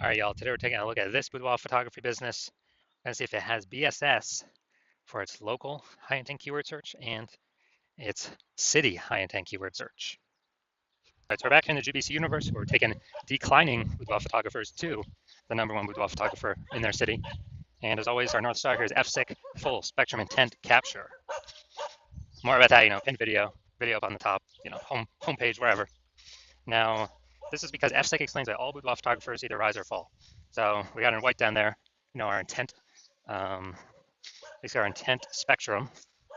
All right, y'all, today we're taking a look at this boudoir photography business and see if it has BSS for its local high intent keyword search and its city high intent keyword search. All right, so we're back here in the GBC universe where we're taking declining boudoir photographers to the #1 boudoir photographer in their city. And as always, our North Star here is FSIC, full spectrum intent capture. More about that, pinned video up on the top, homepage, wherever. Now, this is because FSIC explains that all boudoir photographers either rise or fall. So we got in white down there, our intent, basically our intent spectrum,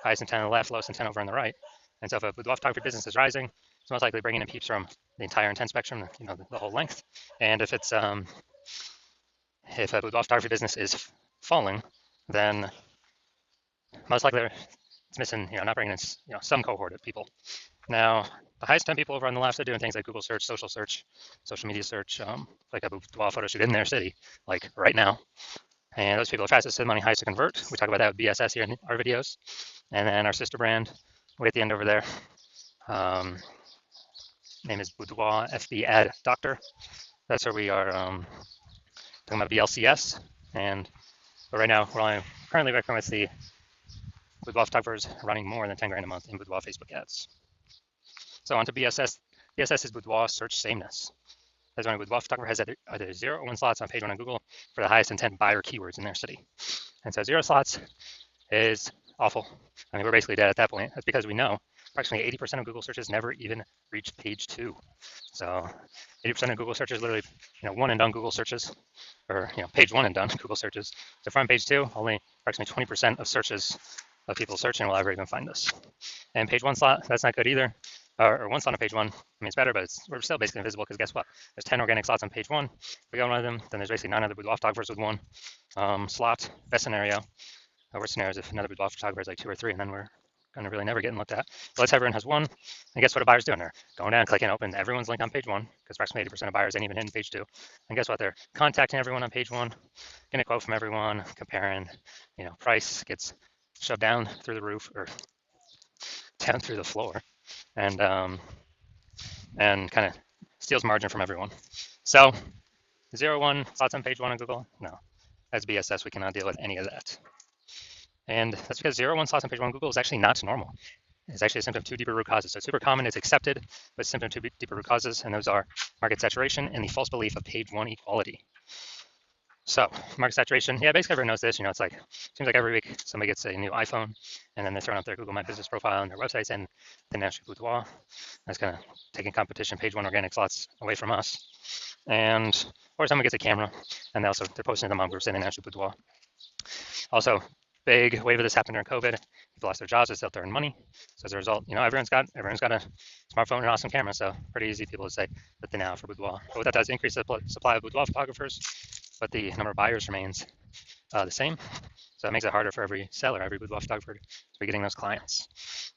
highest intent on the left, lowest intent over on the right. And so if a boudoir photography business is rising, it's most likely bringing in peeps from the entire intent spectrum, the whole length. And if it's if a boudoir photography business is falling, then most likely it's missing, not bringing in, some cohort of people. Now, the highest 10 people over on the left are doing things like Google search, social media search, like a boudoir photo shoot in their city, like right now. And those people are fastest to money, highest to convert. We talk about that with BSS here in our videos. And then our sister brand, way at the end over there, name is Boudoir FB Ad Doctor. That's where we are talking about BLCS. But right now, we're currently working with the boudoir photographers running more than 10 grand a month in boudoir Facebook ads. So onto BSS. BSS is boudoir search sameness. That's when a boudoir photographer has either 0 or 1 slots on page 1 on Google for the highest intent buyer keywords in their city. And so 0 slots is awful. I mean, we're basically dead at that point. That's because we know approximately 80% of Google searches never even reach page 2. So 80% of Google searches literally, one and done Google searches, or page 1 and done Google searches. So from page 2, only approximately 20% of searches of people searching will ever even find us. And page 1 slot, that's not good either. Or 1 slot on page 1, I mean, it's better, but we're still basically invisible because guess what? There's 10 organic slots on page 1. If we go on one of them, then there's basically 9 other boudoir photographers with 1 slot. Best scenario. Worst scenario is if another boudoir photographer is like 2 or 3, and then we're going to really never get looked at. So let's say everyone has 1. And guess what a buyer's doing? They're going down, clicking open everyone's link on page 1, because approximately 80% of buyers ain't even hitting page 2. And guess what? They're contacting everyone on page 1, getting a quote from everyone, comparing, price gets shoved down through the roof or down through the floor. And kind of steals margin from everyone. So 0, 1 slots on page 1 on Google, no, that's BSS. We cannot deal with any of that. And that's because 0, 1 slots on page 1 on Google is actually not normal. It's actually a symptom of 2 deeper root causes. So it's super common, it's accepted, but symptom of 2 deeper root causes, and those are market saturation and the false belief of page 1 equality. So market saturation, yeah, basically everyone knows this. It's like, seems like every week somebody gets a new iPhone and then they're throwing up their Google My Business profile on their websites and the national boudoir. That's kind of taking competition, page 1 organic slots away from us. Or someone gets a camera and they're posting to the mom groups in the national boudoir. Also, big wave of this happened during COVID. People lost their jobs, it's out there in money. So as a result, everyone's got a smartphone and awesome camera. So pretty easy people to say that they now offer boudoir. But what that does increase the supply of boudoir photographers, but the number of buyers remains the same. So it makes it harder for every seller, every boudoir photographer to be getting those clients.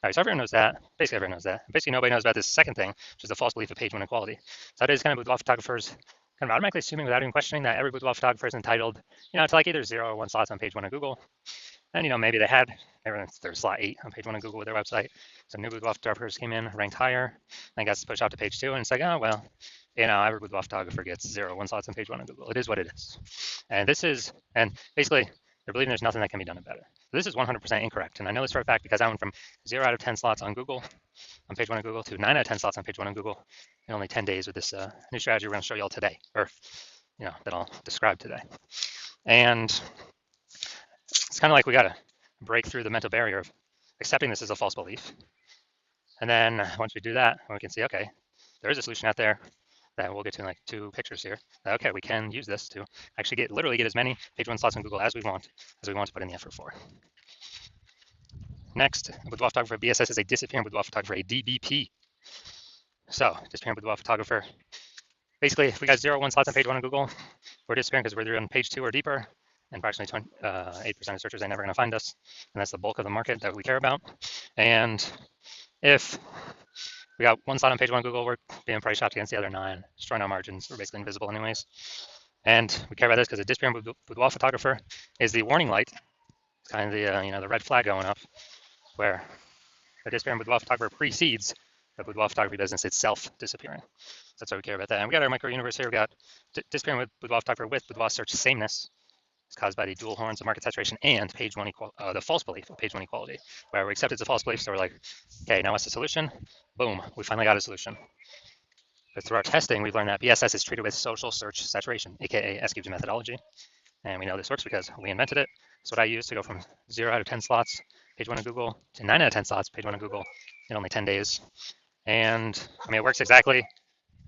All right, so everyone knows that. Basically, everyone knows that. Basically, nobody knows about this second thing, which is the false belief of page 1 equality. So that is kind of boudoir photographers kind of automatically assuming without even questioning that every boudoir photographer is entitled, to like either 0 or 1 slots on page 1 of Google. And, maybe they had their slot 8 on page 1 of Google with their website. So new boudoir photographers came in, ranked higher, and got pushed out to page 2. And it's like, oh, well, every boudoir photographer gets 0 or 1 slots on page 1 of Google. It is what it is. And basically, they're believing there's nothing that can be done about it. So this is 100% incorrect. And I know this for a fact because I went from 0 out of 10 slots on Google, on page 1 of Google, to 9 out of 10 slots on page 1 of Google in only 10 days with this new strategy we're going to show you all today, or, that I'll describe today. And it's kind of like we got to break through the mental barrier of accepting this as a false belief. And then once we do that, we can see, okay, there is a solution out there that we'll get to in like 2 pictures here. Okay, we can use this to actually literally get as many page 1 slots on Google as we want to put in the effort for. Next, a boudoir photographer BSS is a disappearing boudoir photographer, a DBP. So disappearing boudoir photographer. Basically, if we got 0 or 1 slots on page 1 on Google, we're disappearing because we're either on page 2 or deeper. And approximately 8% of searchers are never going to find us. And that's the bulk of the market that we care about. And if we got 1 slot on page 1 on Google, we're being price shopped against the other 9, destroying our margins. We're basically invisible anyways. And we care about this because a disappearing boudoir photographer is the warning light. It's kind of the, the red flag going up, where the disappearing boudoir photographer precedes the boudoir photography business itself disappearing. That's why we care about that. And we got our micro universe here. We got disappearing with Boudoir photographer with Boudoir search sameness is caused by the dual horns of market saturation and page one the false belief of page one equality, where we accept it's a false belief. So we're like, okay, now what's the solution? Boom, we finally got a solution. But through our testing, we've learned that BSS is treated with social search saturation, aka S-cubed methodology. And we know this works because we invented it. It's what I use to go from 0 out of 10 slots, page one of Google, to 9 out of 10 slots, page one of Google, in only 10 days. And I mean, it works exactly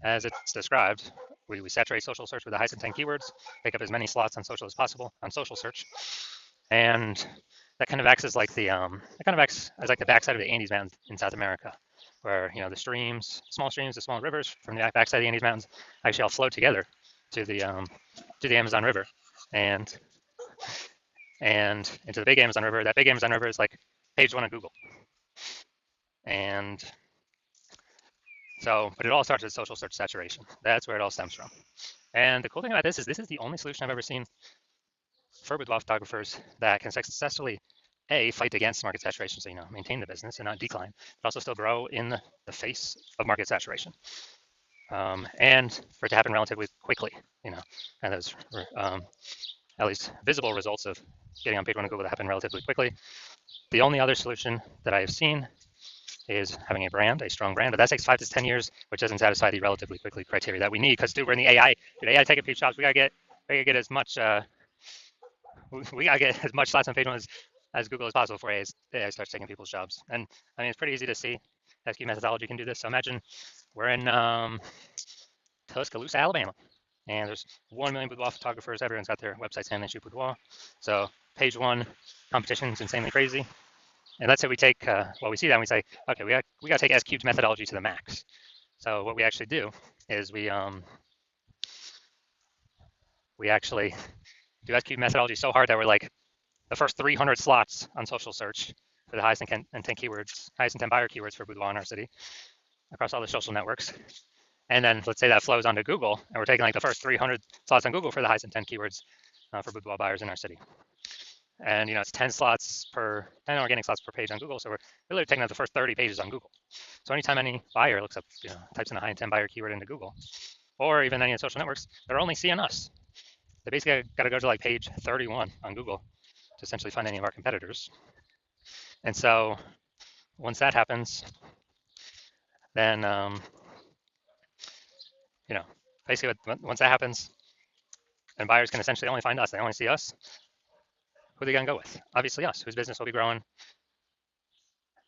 as it's described. We saturate social search with the highest intent keywords, pick up as many slots on social as possible on social search, and that kind of acts as like the backside of the Andes Mountains in South America, where the small streams, the small rivers from the backside of the Andes Mountains actually all flow together to the Amazon River, and into the big Amazon River. That big Amazon River is like page one of Google, and so, but it all starts with social search saturation. That's where it all stems from. And the cool thing about this is the only solution I've ever seen for boudoir photographers that can successfully fight against market saturation, so maintain the business and not decline, but also still grow in the face of market saturation, and for it to happen relatively quickly. And those at least visible results of getting on page one of Google to happen relatively quickly. The only other solution that I have seen is having a strong brand, but that takes 5 to 10 years, which doesn't satisfy the relatively quickly criteria that we need. Because we're in the AI, AI taking page jobs. We gotta get as much. We gotta get as much slots on page one as Google as possible before AI starts taking people's jobs. And I mean, it's pretty easy to see SQ methodology can do this. So imagine we're in Tuscaloosa, Alabama, and there's 1 million boudoir photographers. Everyone's got their websites and they shoot boudoir. So page one competition is insanely crazy. And let's say we take, we see that and we say, okay, we got to take S-cubed methodology to the max. So what we actually do is we actually do S-cubed methodology so hard that we're like the first 300 slots on social search for the highest intent keywords, highest intent buyer keywords for boudoir in our city across all the social networks. And then let's say that flows onto Google, and we're taking like the first 300 slots on Google for the highest intent keywords for boudoir buyers in our city. And it's 10 organic slots per page on Google. So we're really taking out the first 30 pages on Google. So anytime any buyer looks up, types in a high intent buyer keyword into Google, or even any of the social networks, they're only seeing us. They basically got to go to like page 31 on Google to essentially find any of our competitors. And so once that happens, then basically once that happens, and buyers can essentially only find us. They only see us. Who are they going to go with? Obviously us, whose business will be growing,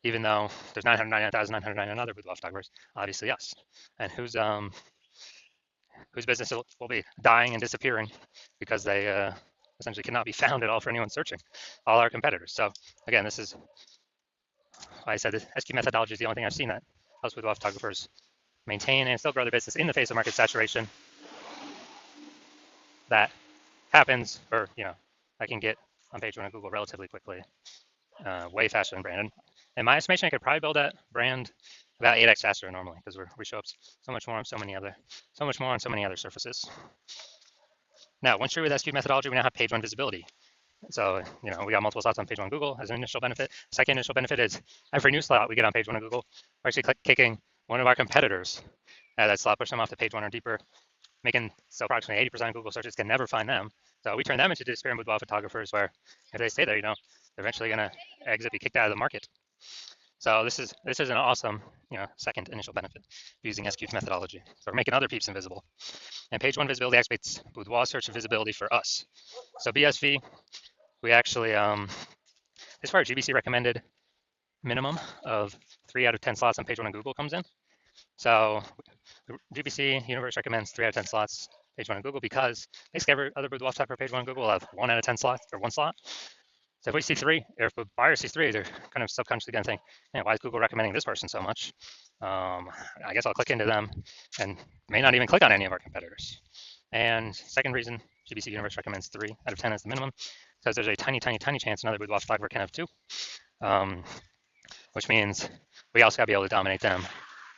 even though there's 999,999 other boudoir photographers. Obviously us, and whose business will be dying and disappearing because they essentially cannot be found at all for anyone searching. All our competitors. So again, this is why I said the SQ methodology is the only thing I've seen that helps boudoir photographers maintain and still grow their business in the face of market saturation. That happens, or I can get on page one of Google relatively quickly, way faster than Brandon. In my estimation, I could probably build that brand about 8x faster normally because we show up so much more on so many other surfaces. Now, once you're with SQ methodology, we now have page one visibility. So, we got multiple slots on page one Google as an initial benefit. Second initial benefit is every new slot we get on page one of Google, we're actually kicking one of our competitors at that slot, push them off to page one or deeper, making so approximately 80% of Google searches can never find them. So we turn them into disappearing boudoir photographers where if they stay there, they're eventually going to be kicked out of the market. So this is an awesome, second initial benefit using SQ's methodology. So we're making other peeps invisible. And page one visibility activates boudoir search visibility for us. So BSV, we actually, this is where our GBC recommended minimum of 3 out of 10 slots on page one of Google comes in. So the GBC universe recommends 3 out of 10 slots page one on Google because basically every other boudoir type for page one on Google will have 1 out of 10 slots or 1 slot. So if we see 3, or if a buyer sees 3, they're kind of subconsciously going to think, why is Google recommending this person so much? I guess I'll click into them and may not even click on any of our competitors. And second reason GBC universe recommends 3 out of 10 as the minimum, because there's a tiny, tiny, tiny chance another boudoir photographer can have 2, which means we also got to be able to dominate them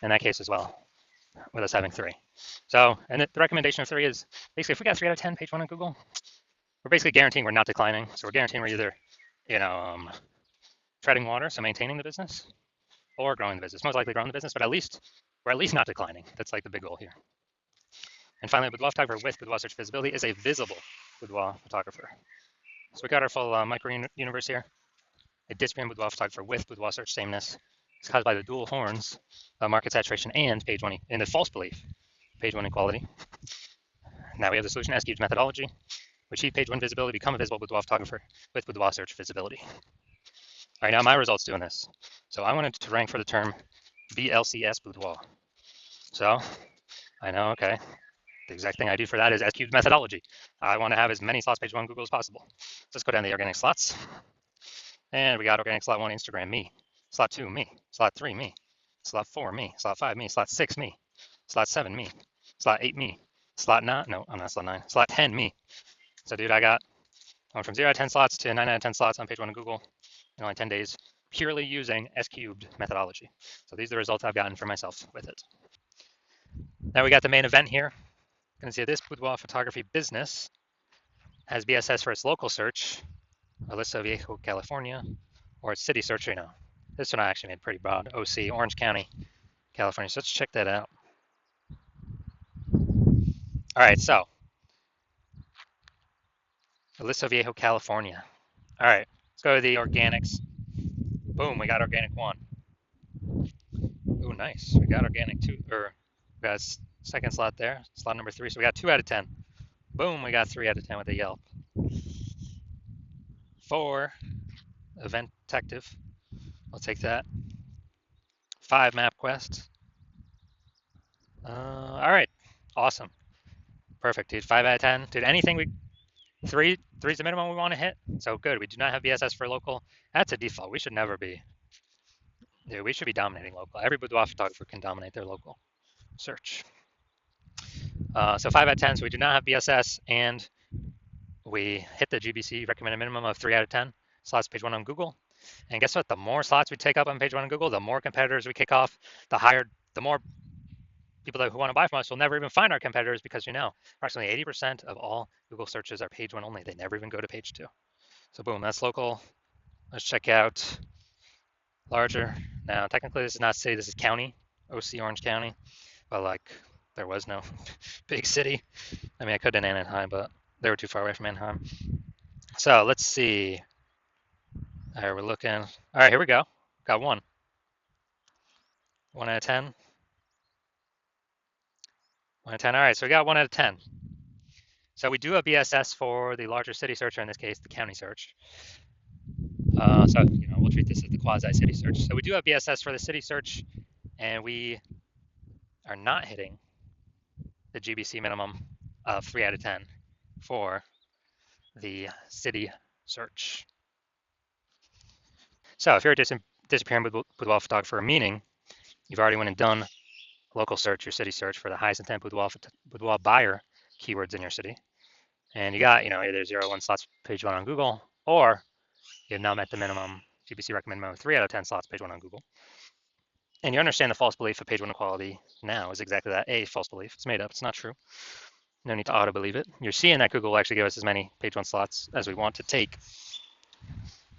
in that case as well, with us having 3. So, and the recommendation of 3 is basically if we got 3 out of 10 page one on Google, we're basically guaranteeing we're not declining. So we're guaranteeing we're either, treading water, so maintaining the business, or growing the business. Most likely growing the business, but at least or at least not declining. That's like the big goal here. And finally, Boudoir photographer with Boudoir search visibility is a visible Boudoir photographer. So we got our full micro universe here. A disappearing Boudoir photographer with Boudoir search sameness is caused by the dual horns, market saturation, and page one and the false belief, page one equality. Now we have the solution S-cubed methodology. We achieve page one visibility, become a visible Boudoir photographer with Boudoir search visibility. All right, now my results doing this. So I wanted to rank for the term BLCS Boudoir. So I know, okay, the exact thing I do for that is S-cubed methodology. I want to have as many slots page one Google as possible. So let's go down the organic slots. And we got organic slot one, Instagram, me. Slot two, me. Slot three, me. Slot four, me. Slot five, me. Slot six, me. Slot seven, me. Slot eight, me. Slot nine, no, I'm not slot nine. Slot 10, me. So dude, I went from 0 out of 10 slots to 9 out of 10 slots on page one of Google in only 10 days, purely using S-cubed methodology. So these are the results I've gotten for myself with it. Now we got the main event here. Going to see this Boudoir photography business has BSS for its local search, Aliso Viejo, California, or its city search, This one I actually made pretty broad, OC, Orange County, California. So let's check that out. All right, so Aliso Viejo, California. All right, let's go to the organics. Boom, we got organic one. Ooh, nice. We got organic two, or we got second slot there, slot number 3. So we got 2 out of 10. Boom, we got 3 out of 10 with a Yelp. 4, Event Detective. I'll take that. 5, MapQuest. All right, awesome. Perfect, dude. 5 out of 10. Dude, anything three's the minimum we want to hit. So good. We do not have BSS for local. That's a default. We should never be. Dude, we should be dominating local. Every boudoir photographer can dominate their local search. So 5 out of 10. So we do not have BSS, and we hit the GBC recommended minimum of 3 out of 10 slots page one on Google. And guess what? The more slots we take up on page one on Google, the more competitors we kick off, the more people who want to buy from us will never even find our competitors, because approximately 80% of all Google searches are page one only. They never even go to page 2. So boom, that's local. Let's check out larger. Now, technically this is not city, this is county, OC Orange County, but like there was no big city. I mean, I could have done Anaheim, but they were too far away from Anaheim. So let's see. All right, we're looking. All right, here we go. Got 1. 1 out of 10. 1 out of 10. All right, so we got 1 out of 10. So we do have BSS for the larger city search, or in this case, the county search. So we'll treat this as the quasi-city search. So we do have BSS for the city search, and we are not hitting the GBC minimum of 3 out of 10 for the city search. So if you're a disappearing boudoir photographer, meaning you've already went and done local search, your city search for the highest intent boudoir buyer keywords in your city, and you got either 0 1 slots page 1 on Google, or you have now met the minimum GBC recommended minimum 3 out of 10 slots page 1 on Google, and you understand the false belief of page 1 equality now is exactly that, a false belief. It's made up. It's not true. No need to auto believe it. You're seeing that Google will actually give us as many page 1 slots as we want to take,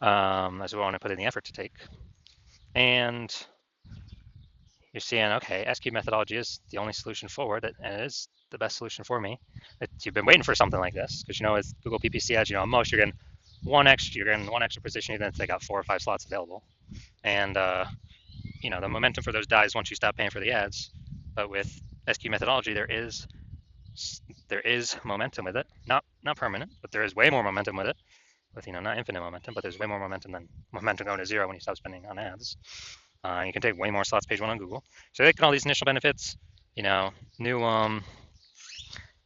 as we want to put in the effort to take, and you're seeing, okay, S-cubed methodology is the only solution forward, and it is the best solution for me. You've been waiting for something like this, because with Google PPC ads, at most you're getting one extra position, even if they got 4 or 5 slots available. And the momentum for those dies once you stop paying for the ads. But with S-cubed methodology, there is momentum with it. Not permanent, but there is way more momentum with it. With not infinite momentum, but there's way more momentum than momentum going to 0 when you stop spending on ads. You can take way more slots page 1 on Google. So they get all these initial benefits, new,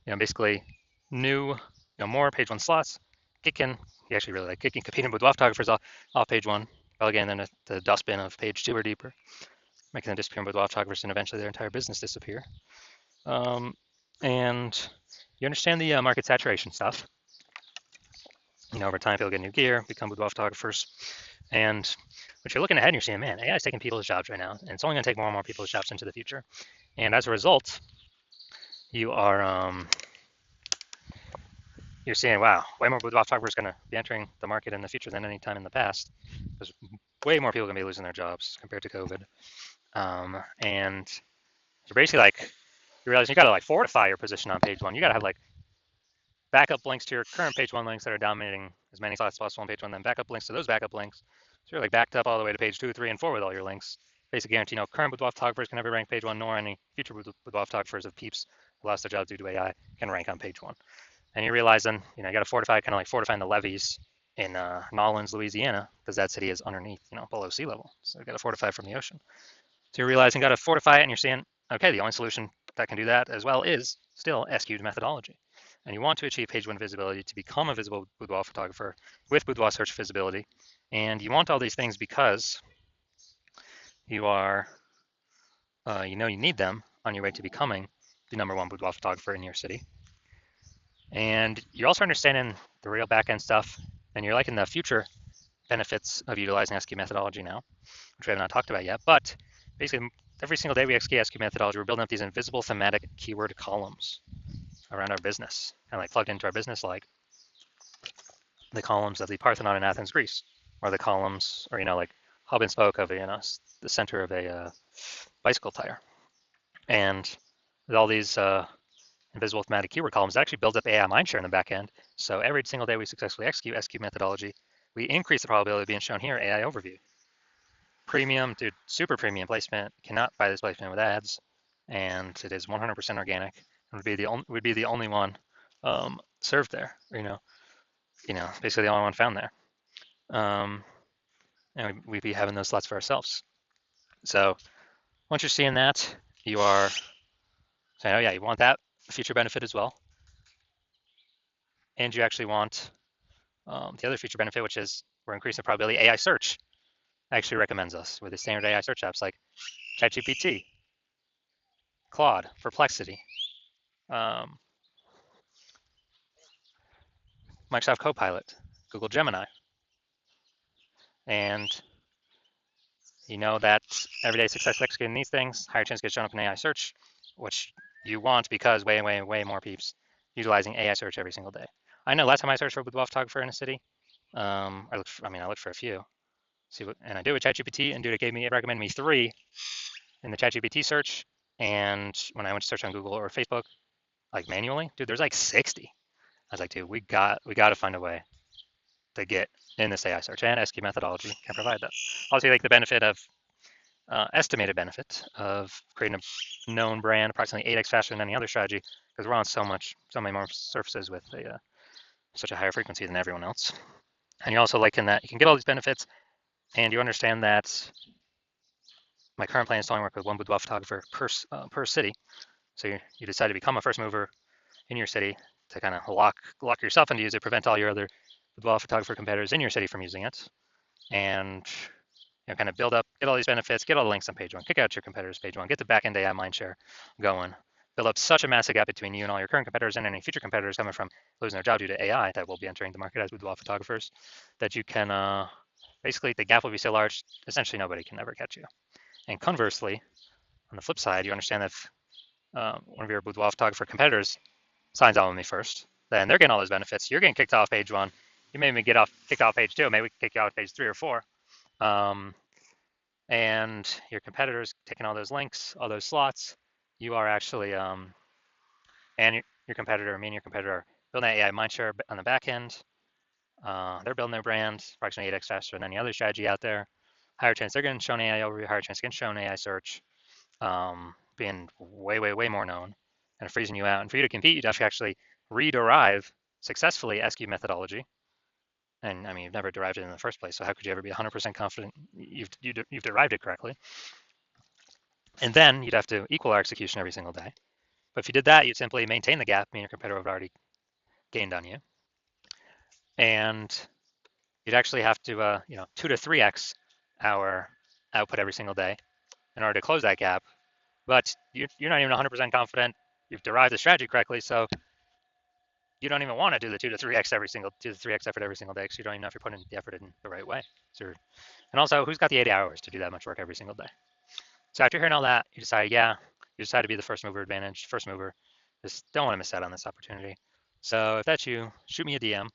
basically new, more page 1 slots. You actually really like kicking competing with boudoir photographers off page 1, relegating them to the dustbin of page 2 or deeper, making them disappear with boudoir photographers, and eventually their entire business disappear. And you understand the market saturation stuff. Over time, people get new gear, become boudoir photographers, and but you're looking ahead and you're seeing, man, AI is taking people's jobs right now, and it's only going to take more and more people's jobs into the future. And as a result, you are you're seeing, wow, way more boudoir photographers going to be entering the market in the future than any time in the past, because way more people are going to be losing their jobs compared to COVID. And You're basically like, you realize you got to like fortify your position on page one. You got to have like backup links to your current page one links that are dominating as many slots as possible on page one, then backup links to those backup links. So you're like backed up all the way to page 2, 3, and 4 with all your links. Basically guarantee no current boudoir photographers can ever rank page one, nor any future boudoir photographers of peeps who lost their jobs due to AI can rank on page one. And you realize then, you got to fortify, kind of like fortifying the levees in Nolens, Louisiana, because that city is underneath, below sea level. So you got to fortify from the ocean. So you're realizing you got to fortify it, and you're seeing, okay, the only solution that can do that as well is still SQ'd methodology. And you want to achieve page one visibility to become a visible boudoir photographer with boudoir search visibility. And you want all these things because you are, you need them on your way to becoming the #1 boudoir photographer in your city. And you're also understanding the real back-end stuff, and you're liking the future benefits of utilizing SQ methodology now, which we have not talked about yet. But basically, every single day we execute SQ methodology, we're building up these invisible thematic keyword columns around our business, kind of like plugged into our business, like the columns of the Parthenon in Athens, Greece, or the columns, or like hub and spoke of the center of a bicycle tire. And with all these invisible thematic keyword columns, it actually builds up AI mindshare in the back end. So every single day we successfully execute SQ methodology, we increase the probability of being shown here AI overview. Premium, dude, super premium placement, cannot buy this placement with ads, and it is 100% organic. It would be the only one served there, basically the only one found there. And we'd be having those slots for ourselves. So once you're seeing that, you are saying, oh yeah, you want that feature benefit as well. And you actually want the other feature benefit, which is we're increasing the probability AI search actually recommends us with the standard AI search apps like ChatGPT, Claude, Perplexity, Microsoft Copilot, Google Gemini. And you know that everyday success executing these things, higher chance to get shown up in AI search, which you want because way, way, way more peeps utilizing AI search every single day. I know last time I searched for a boudoir photographer in a city, I looked for a few. And I did with ChatGPT, and dude, it recommended me 3 in the ChatGPT search. And when I went to search on Google or Facebook, like manually, dude, there's like 60. I was like, dude, we got to find a way to get in this AI search, and SQ methodology can provide that. Also, like the benefit of estimated benefit of creating a known brand approximately 8x faster than any other strategy, because we're on so many more surfaces with such a higher frequency than everyone else. And you're also liking that you can get all these benefits, and you understand that my current plan is to only work with one boudoir photographer per city. So you decide to become a first mover in your city to kind of lock yourself into use it, prevent all your other boudoir photographer competitors in your city from using it, and kind of build up, get all these benefits, get all the links on page one, kick out your competitors page one, get the back end AI mindshare going, build up such a massive gap between you and all your current competitors and any future competitors coming from losing their job due to AI that will be entering the market as boudoir photographers, that you can basically the gap will be so large, essentially nobody can ever catch you. And conversely, on the flip side, you understand that if one of your boudoir photographer competitors signs on with me first, then they're getting all those benefits. You're getting kicked off page one. You may even kicked off page 2. Maybe we can kick you off page 3 or 4. And your competitors taking all those links, all those slots. You are actually, and your competitor, me and your competitor are building that AI mindshare on the back end. They're building their brand approximately 8x faster than any other strategy out there. Higher chance they're getting shown AI overview, higher chance getting shown AI search, being way, way, way more known and freezing you out. And for you to compete, you'd have to actually rederive successfully SQ methodology. And I mean, you've never derived it in the first place, so how could you ever be 100% confident you've derived it correctly? And then you'd have to equal our execution every single day. But if you did that, you'd simply maintain the gap, meaning your competitor would have already gained on you. And you'd actually have to, 2 to 3x our output every single day in order to close that gap. But you're not even 100% confident you've derived the strategy correctly, so you don't even want to do the 2 to 3x effort every single day, because you don't even know if you're putting the effort in the right way. And also, who's got the 80 hours to do that much work every single day? So after hearing all that, you decide to be the first mover. Just don't want to miss out on this opportunity. So if that's you, shoot me a DM.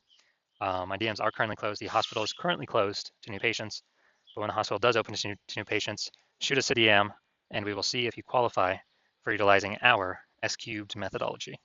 My DMs are currently closed. The hospital is currently closed to new patients, but when the hospital does open to new patients, shoot us a DM, and we will see if you qualify for utilizing our S cubed methodology.